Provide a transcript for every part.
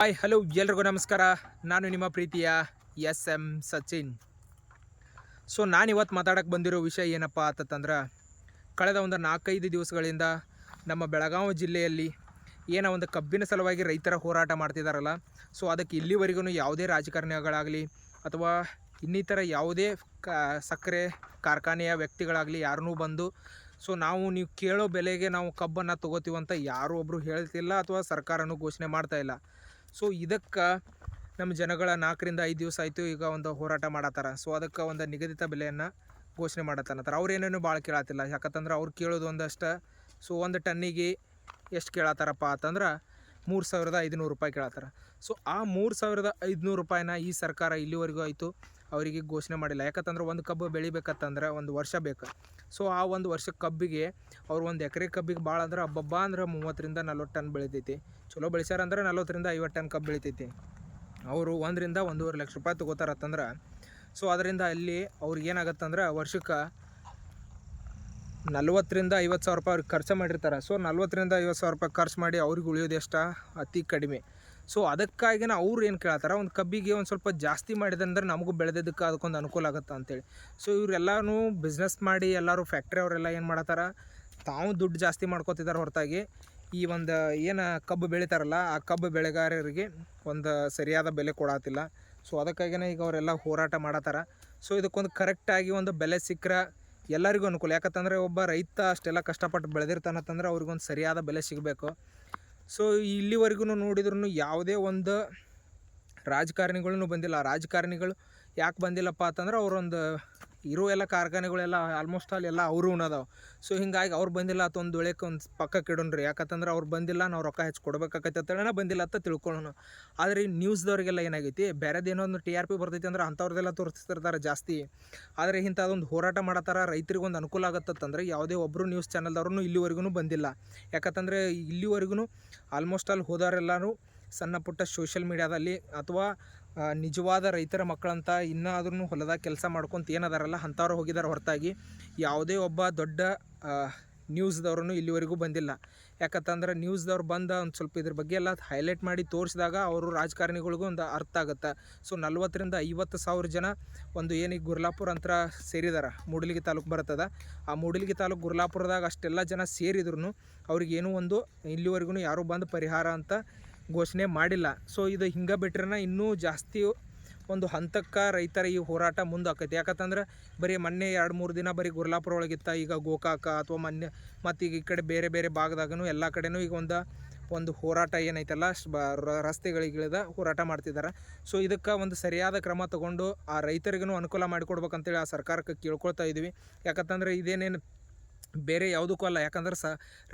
Hi hello ಎಲ್ರಿಗೂ ನಮಸ್ಕಾರ. ನಾನು ನಿಮ್ಮ ಪ್ರೀತಿಯ ಎಸ್ ಸಚಿನ್. ನಾನಿವತ್ತು ಮಾತಾಡೋಕ್ಕೆ ಬಂದಿರೋ ವಿಷಯ ಏನಪ್ಪ ಅಂತಂದ್ರೆ, ಕಳೆದ ಒಂದು 4-5 ದಿವಸಗಳಿಂದ ನಮ್ಮ ಬೆಳಗಾವಿ ಜಿಲ್ಲೆಯಲ್ಲಿ ಏನೋ ಒಂದು ಕಬ್ಬಿನ ಸಲುವಾಗಿ ರೈತರ ಹೋರಾಟ ಮಾಡ್ತಿದ್ದಾರಲ್ಲ, ಅದಕ್ಕೆ ಇಲ್ಲಿವರೆಗೂ ಯಾವುದೇ ರಾಜಕಾರಣಿಗಳಾಗಲಿ ಅಥವಾ ಇನ್ನಿತರ ಯಾವುದೇ ಸಕ್ಕರೆ ಕಾರ್ಖಾನೆಯ ವ್ಯಕ್ತಿಗಳಾಗಲಿ ಯಾರನ್ನೂ ಬಂದು ನೀವು ಕೇಳೋ ಬೆಲೆಗೆ ನಾವು ಕಬ್ಬನ್ನು ತೊಗೋತೀವಂತ ಯಾರೂ ಒಬ್ಬರು ಹೇಳ್ತಿಲ್ಲ ಅಥವಾ ಸರ್ಕಾರನೂ ಘೋಷಣೆ ಮಾಡ್ತಾಯಿಲ್ಲ. ಇದಕ್ಕೆ ನಮ್ಮ ಜನಗಳ 4-5 ದಿವಸ ಆಯಿತು ಈಗ ಒಂದು ಹೋರಾಟ ಮಾಡತ್ತಾರ. ಅದಕ್ಕೆ ಒಂದು ನಿಗದಿತ ಬೆಲೆಯನ್ನು ಘೋಷಣೆ ಮಾಡತ್ತನತ್ತಾರ. ಅವ್ರೇನೇನು ಭಾಳ ಕೇಳತ್ತಿಲ್ಲ, ಯಾಕಂತಂದ್ರೆ ಅವ್ರು ಕೇಳೋದು ಒಂದಷ್ಟು. ಒಂದು ಟನ್ನಿಗೆ ಎಷ್ಟು ಕೇಳತ್ತಾರಪ್ಪ ಅಂತಂದ್ರೆ 3,500 ರೂಪಾಯಿ ಕೇಳತ್ತಾರ. ಆ 3,500 ರೂಪಾಯಿನ ಈ ಸರ್ಕಾರ ಇಲ್ಲಿವರೆಗೂ ಆಯಿತು ಅವರಿಗೆ ಘೋಷಣೆ ಮಾಡಿಲ್ಲ. ಯಾಕಂತಂದ್ರೆ ಒಂದು ಕಬ್ಬು ಬೆಳಿಬೇಕಂತಂದ್ರೆ 1 ವರ್ಷ ಬೇಕು. ಆ 1 ವರ್ಷಕ್ಕೆ ಕಬ್ಬಿಗೆ ಅವ್ರು 1 ಎಕರೆ ಕಬ್ಬಿಗೆ ಭಾಳ ಅಂದ್ರೆ ಹಬ್ಬ ಅಂದ್ರೆ 30-40 ಟನ್ ಬೆಳಿತೈತಿ. ಚಲೋ ಬೆಳೆಸ್ಯಾರಂದ್ರೆ 40-50 ಟನ್ ಕಬ್ಬು ಬೆಳಿತೈತಿ. ಅವರು 1-1.5 ಲಕ್ಷ ರೂಪಾಯಿ ತೊಗೋತಾರತ್ತಂದ್ರೆ ಅದರಿಂದ ಅಲ್ಲಿ ಅವ್ರಿಗೆ ಏನಾಗತ್ತಂದ್ರೆ ವರ್ಷಕ್ಕೆ 40,000-50,000 ರೂಪಾಯಿ ಅವ್ರಿಗೆ ಖರ್ಚು ಮಾಡಿರ್ತಾರೆ. 40,000-50,000 ರೂಪಾಯಿ ಖರ್ಚು ಮಾಡಿ ಅವ್ರಿಗೆ ಉಳಿಯೋದು ಎಷ್ಟು? ಅತಿ ಕಡಿಮೆ. ಅದಕ್ಕಾಗಿನ ಅವ್ರು ಏನು ಕೇಳ್ತಾರೆ, ಒಂದು ಕಬ್ಬಿಗೆ ಒಂದು ಸ್ವಲ್ಪ ಜಾಸ್ತಿ ಮಾಡಿದಂದ್ರೆ ನಮಗೂ ಬೆಳೆದಿದ್ದಕ್ಕೆ ಅದಕ್ಕೊಂದು ಅನುಕೂಲ ಆಗುತ್ತೆ ಅಂತೇಳಿ. ಇವರೆಲ್ಲನೂ ಬಿಸ್ನೆಸ್ ಮಾಡಿ ಎಲ್ಲರೂ ಫ್ಯಾಕ್ಟ್ರಿ ಅವರೆಲ್ಲ ಏನು ಮಾಡತ್ತಾರ, ತಾವು ದುಡ್ಡು ಜಾಸ್ತಿ ಮಾಡ್ಕೋತಿದ್ದಾರೆ ಹೊರತಾಗಿ ಈ ಒಂದು ಏನು ಕಬ್ಬು ಬೆಳಿತಾರಲ್ಲ ಆ ಕಬ್ಬು ಬೆಳೆಗಾರರಿಗೆ ಒಂದು ಸರಿಯಾದ ಬೆಲೆ ಕೊಡತ್ತಿಲ್ಲ. ಅದಕ್ಕಾಗಿಯೇ ಈಗ ಅವರೆಲ್ಲ ಹೋರಾಟ ಮಾಡತ್ತಾರ. ಇದಕ್ಕೊಂದು ಕರೆಕ್ಟಾಗಿ ಒಂದು ಬೆಲೆ ಸಿಕ್ಕರೆ ಎಲ್ಲರಿಗೂ ಅನುಕೂಲ. ಯಾಕಂತಂದರೆ ಒಬ್ಬ ರೈತ ಅಷ್ಟೆಲ್ಲ ಕಷ್ಟಪಟ್ಟು ಬೆಳೆದಿರ್ತಾನಂತಂದ್ರೆ ಅವ್ರಿಗೊಂದು ಸರಿಯಾದ ಬೆಲೆ ಸಿಗಬೇಕು. ಇಲ್ಲಿವರೆಗೂ ನೋಡಿದ್ರೂ ಯಾವುದೇ ಒಂದು ರಾಜಕಾರಣಿಗಳೂ ಬಂದಿಲ್ಲ. ರಾಜಕಾರಣಿಗಳು ಯಾಕೆ ಬಂದಿಲ್ಲಪ್ಪ ಅಂತಂದ್ರೆ ಅವರೊಂದು ಇರೋ ಎಲ್ಲ ಕಾರ್ಖಾನೆಗಳೆಲ್ಲ ಆಲ್ಮೋಸ್ಟ್ ಎಲ್ಲ ಅವರು ಉಣದಾವೆ. ಹಿಂಗಾಗಿ ಅವ್ರು ಬಂದಿಲ್ಲ ಅಂತ ಒಂದು ವೇಳೆಗೆ ಒಂದು ಪಕ್ಕಕ್ಕೆ ಇಡೋಣ್ರಿ. ಯಾಕಂತಂದ್ರೆ ಅವ್ರು ಬಂದಿಲ್ಲ, ನಾವು ರೊಕ್ಕ ಹೆಚ್ಚು ಕೊಡ್ಬೇಕಾಗತ್ತೆ ಅಂತೇಳಿ ಬಂದಿಲ್ಲ ಅಂತ ತಿಳ್ಕೊಳ್ಳೋಣ. ಆದರೆ ಈ ನ್ಯೂಸ್ದವ್ರಿಗೆಲ್ಲ ಏನಾಗೈತಿ, ಬೇರೆದೇನೋ ಒಂದು TRP ಬರ್ತೈತಿ ಅಂದ್ರೆ ಅಂಥವ್ರದ್ದೆಲ್ಲ ತೋರಿಸ್ತಿರ್ತಾರೆ ಜಾಸ್ತಿ. ಆದರೆ ಇಂಥದ್ದೊಂದು ಹೋರಾಟ ಮಾಡತ್ತಾರ, ರೈತರಿಗೆ ಒಂದು ಅನುಕೂಲ ಆಗತ್ತಂದ್ರೆ ಯಾವುದೇ ಒಬ್ಬರು ನ್ಯೂಸ್ ಚಾನಲ್ದವ್ರೂ ಇಲ್ಲಿವರೆಗೂ ಬಂದಿಲ್ಲ. ಯಾಕಂತಂದರೆ ಇಲ್ಲಿವರೆಗೂ ಆಲ್ಮೋಸ್ಟ್ ಹೋದವರೆಲ್ಲರೂ ಸಣ್ಣ ಪುಟ್ಟ ಸೋಷಿಯಲ್ ಮೀಡ್ಯಾದಲ್ಲಿ ಅಥವಾ ನಿಜವಾದ ರೈತರ ಮಕ್ಕಳಂತ ಇನ್ನಾದ್ರೂ ಹೊಲದಾಗ ಕೆಲಸ ಮಾಡ್ಕೊತ ಏನದಾರಲ್ಲ ಅಂಥವ್ರು ಹೋಗಿದ್ದಾರೆ ಹೊರತಾಗಿ ಯಾವುದೇ ಒಬ್ಬ ದೊಡ್ಡ ನ್ಯೂಸ್ದವ್ರೂ ಇಲ್ಲಿವರೆಗೂ ಬಂದಿಲ್ಲ. ಯಾಕಂತಂದ್ರೆ ನ್ಯೂಸ್ದವ್ರು ಬಂದು ಒಂದು ಸ್ವಲ್ಪ ಇದ್ರ ಬಗ್ಗೆ ಎಲ್ಲ ಹೈಲೈಟ್ ಮಾಡಿ ತೋರಿಸಿದಾಗ ಅವರು ರಾಜಕಾರಣಿಗಳಿಗೂ ಒಂದು ಅರ್ಥ ಆಗುತ್ತೆ. 40,000-50,000 ಜನ ಒಂದು ಏನೀಗ ಗುರ್ಲಾಪುರ ಅಂತ ಸೇರಿದಾರೆ, ಮೂಡಲಗಿ ತಾಲೂಕು ಬರ್ತದೆ. ಆ ಮೂಡಲಗಿ ತಾಲೂಕು ಗುರ್ಲಾಪುರದಾಗ ಅಷ್ಟೆಲ್ಲ ಜನ ಸೇರಿದ್ರು ಅವ್ರಿಗೇನೂ ಒಂದು ಇಲ್ಲಿವರೆಗೂ ಯಾರೂ ಬಂದು ಪರಿಹಾರ ಅಂತ ಘೋಷಣೆ ಮಾಡಿಲ್ಲ. ಇದು ಹಿಂಗೆ ಬಿಟ್ರೆ ಇನ್ನೂ ಜಾಸ್ತಿ ಒಂದು ಹಂತಕ್ಕೆ ರೈತರ ಈ ಹೋರಾಟ ಮುಂದಾಕೈತಿ. ಯಾಕಂತಂದ್ರೆ ಬರೀ ಮೊನ್ನೆ 2-3 ದಿನ ಬರೀ ಗುರ್ಲಾಪುರ ಒಳಗಿತ್ತ, ಈಗ ಗೋಕಾಕ ಅಥವಾ ಮತ್ತು ಈಗ ಈ ಕಡೆ ಬೇರೆ ಬೇರೆ ಭಾಗದಾಗೂ ಎಲ್ಲ ಕಡೆನೂ ಈಗ ಒಂದು ಹೋರಾಟ ಏನೈತಲ್ಲ ರಸ್ತೆಗಳಿಗಿಳಿದ ಹೋರಾಟ ಮಾಡ್ತಿದ್ದಾರೆ. ಇದಕ್ಕೆ ಒಂದು ಸರಿಯಾದ ಕ್ರಮ ತಗೊಂಡು ಆ ರೈತರಿಗೂ ಅನುಕೂಲ ಮಾಡಿಕೊಡ್ಬೇಕಂತೇಳಿ ಆ ಸರ್ಕಾರಕ್ಕೆ ಕೇಳ್ಕೊಳ್ತಾ ಇದ್ವಿ. ಯಾಕಂತಂದರೆ ಇದೇನೇನು ಬೇರೆ ಯಾವುದಕ್ಕೂ ಅಲ್ಲ. ಯಾಕಂದ್ರೆ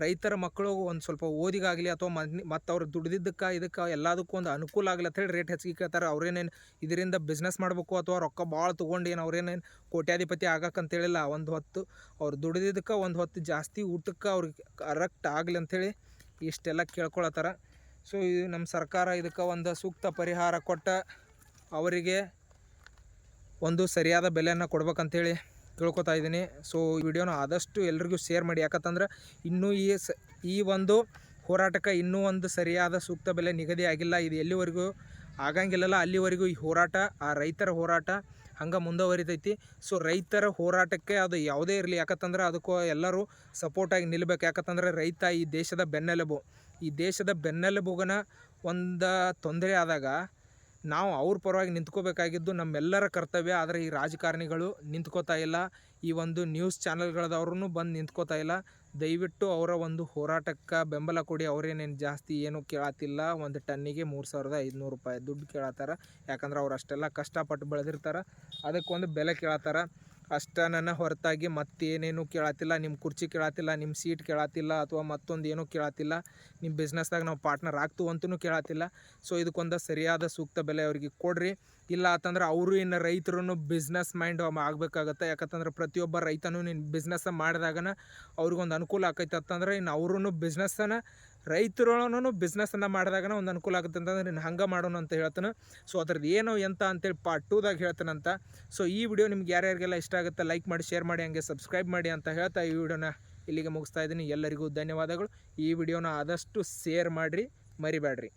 ರೈತರ ಮಕ್ಕಳು ಒಂದು ಸ್ವಲ್ಪ ಓದಿಗಾಗಲಿ ಅಥವಾ ಮತ್ತು ಅವ್ರು ದುಡ್ದಿದ್ದಕ್ಕೆ ಇದಕ್ಕೆ ಎಲ್ಲದಕ್ಕೂ ಒಂದು ಅನುಕೂಲ ಆಗಲಿ ಅಂತೇಳಿ ರೇಟ್ ಹೆಚ್ಚಿಗೆ ಕೇಳ್ತಾರೆ. ಅವ್ರೇನೇನು ಇದರಿಂದ ಬಿಸ್ನೆಸ್ ಮಾಡಬೇಕು ಅಥವಾ ರೊಕ್ಕ ಭಾಳ ತೊಗೊಂಡು ಅವ್ರೇನೇನು ಕೋಟ್ಯಾಧಿಪತಿ ಆಗಕ್ಕಂತೇಳಿಲ್ಲ. ಒಂದು ಹೊತ್ತು ಅವ್ರು ದುಡಿದಿದ್ದಕ್ಕೆ ಒಂದು ಹೊತ್ತು ಜಾಸ್ತಿ ಊಟಕ್ಕೆ ಅವ್ರಿಗೆ ಕರೆಕ್ಟ್ ಆಗಲಿ ಅಂಥೇಳಿ ಇಷ್ಟೆಲ್ಲ ಕೇಳ್ಕೊಳತ್ತಾರ. ಇದು ನಮ್ಮ ಸರ್ಕಾರ ಇದಕ್ಕೆ ಒಂದು ಸೂಕ್ತ ಪರಿಹಾರ ಕೊಟ್ಟು ಅವರಿಗೆ ಒಂದು ಸರಿಯಾದ ಬೆಲೆಯನ್ನು ಕೊಡ್ಬೇಕಂತೇಳಿ ತಿಳ್ಕೊತಾ ಇದ್ದೀನಿ. ಈ ವಿಡಿಯೋನ ಆದಷ್ಟು ಎಲ್ರಿಗೂ ಶೇರ್ ಮಾಡಿ. ಯಾಕಂತಂದ್ರೆ ಇನ್ನೂ ಈ ಒಂದು ಹೋರಾಟಕ್ಕೆ ಇನ್ನೂ ಒಂದು ಸರಿಯಾದ ಸೂಕ್ತ ಬೆಲೆ ನಿಗದಿ ಆಗಿಲ್ಲ. ಇದು ಎಲ್ಲಿವರೆಗೂ ಆಗಂಗಿಲ್ಲಲ್ಲ ಅಲ್ಲಿವರೆಗೂ ಈ ಹೋರಾಟ, ಆ ರೈತರ ಹೋರಾಟ ಹಂಗೆ ಮುಂದುವರಿತೈತಿ. ರೈತರ ಹೋರಾಟಕ್ಕೆ ಅದು ಯಾವುದೇ ಇರಲಿ, ಯಾಕಂತಂದ್ರೆ ಅದಕ್ಕೂ ಎಲ್ಲರೂ ಸಪೋರ್ಟಾಗಿ ನಿಲ್ಲಬೇಕು. ಯಾಕಂತಂದರೆ ರೈತ ಈ ದೇಶದ ಬೆನ್ನೆಲುಬು. ಈ ದೇಶದ ಬೆನ್ನೆಲುಬುಗನ ಒಂದು ತೊಂದರೆ ಆದಾಗ ನಾವು ಅವ್ರ ಪರವಾಗಿ ನಿಂತ್ಕೋಬೇಕಾಗಿದ್ದು ನಮ್ಮೆಲ್ಲರ ಕರ್ತವ್ಯ. ಆದರೆ ಈ ರಾಜಕಾರಣಿಗಳು ನಿಂತ್ಕೋತಾ ಇಲ್ಲ, ಈ ಒಂದು ನ್ಯೂಸ್ ಚಾನಲ್ಗಳದವ್ರೂ ಬಂದು ನಿಂತ್ಕೋತಾ ಇಲ್ಲ. ದಯವಿಟ್ಟು ಅವರ ಒಂದು ಹೋರಾಟಕ್ಕೆ ಬೆಂಬಲ ಕೊಡಿ. ಅವರೇನೇನು ಜಾಸ್ತಿ ಏನೂ ಕೇಳತ್ತಿಲ್ಲ, ಒಂದು ಟನ್ನಿಗೆ 3,500 ರೂಪಾಯಿ ದುಡ್ಡು ಕೇಳತ್ತಾರ. ಯಾಕಂದ್ರೆ ಅವ್ರು ಅಷ್ಟೆಲ್ಲ ಕಷ್ಟಪಟ್ಟು ಬೆಳೆದಿರ್ತಾರೆ, ಅದಕ್ಕೊಂದು ಬೆಲೆ ಕೇಳತ್ತಾರ ಅಷ್ಟೇ. ನನ್ನ ಹೊರತಾಗಿ ಮತ್ತೇನೇನು ಕೇಳತ್ತಿಲ್ಲ. ನಿಮ್ಮ ಕುರ್ಚಿ ಕೇಳತ್ತಿಲ್ಲ, ನಿಮ್ಮ ಸೀಟ್ ಕೇಳತ್ತಿಲ್ಲ, ಅಥವಾ ಮತ್ತೊಂದು ಏನೂ ಕೇಳತ್ತಿಲ್ಲ. ನಿಮ್ಮ ಬಿಸ್ನೆಸ್ದಾಗ ನಾವು ಪಾರ್ಟ್ನರ್ ಆಗ್ತೀವಿ ಅಂತಲೂ ಕೇಳತ್ತಿಲ್ಲ. ಇದಕ್ಕೊಂದು ಸರಿಯಾದ ಸೂಕ್ತ ಬೆಲೆ ಅವ್ರಿಗೆ ಕೊಡ್ರಿ. ಇಲ್ಲ ಅಂತಂದ್ರೆ ಅವರು ಇನ್ನು ರೈತರು ಬಿಸ್ನೆಸ್ ಮೈಂಡ್ ಆಗಬೇಕಾಗತ್ತೆ. ಯಾಕಂತಂದ್ರೆ ಪ್ರತಿಯೊಬ್ಬ ರೈತನೂ ಬಿಸ್ನೆಸ್ ಮಾಡಿದಾಗನ ಅವ್ರಿಗೊಂದು ಅನುಕೂಲ ಆಕೈತೆ ಅಂತಂದ್ರೆ ಇನ್ನು ಅವ್ರೂ ಬಿಸ್ನೆಸ್ಸನ್ನು ರೈತರು ಬಿಸ್ನೆಸ್ಸನ್ನು ಮಾಡಿದಾಗನ ಒಂದು ಅನುಕೂಲ ಆಗುತ್ತೆ ಅಂತಂದ್ರೆ ಇನ್ನು ಹಂಗೆ ಮಾಡೋಣ ಅಂತ ಹೇಳ್ತಾನೆ. ಅದ್ರದ್ದು ಏನು ಎಂತ ಅಂತೇಳಿ ಪಾರ್ಟ್ 2ದಾಗ ಹೇಳ್ತಾನಂತ. ಈ ವಿಡಿಯೋ ನಿಮ್ಗೆ ಯಾರ್ಯಾರಿಗೆಲ್ಲ ಇಷ್ಟ ಆಗುತ್ತೆ ಲೈಕ್ ಮಾಡಿ, ಶೇರ್ ಮಾಡಿ, ಹಂಗೆ ಸಬ್ಸ್ಕ್ರೈಬ್ ಮಾಡಿ ಅಂತ ಹೇಳ್ತಾ ಈ ವಿಡಿಯೋನ ಇಲ್ಲಿಗೆ ಮುಗಿಸ್ತಾ ಇದ್ದೀನಿ. ಎಲ್ಲರಿಗೂ ಧನ್ಯವಾದಗಳು. ಈ ವಿಡಿಯೋನ ಆದಷ್ಟು ಶೇರ್ ಮಾಡಿರಿ, ಮರಿಬೇಡ್ರಿ.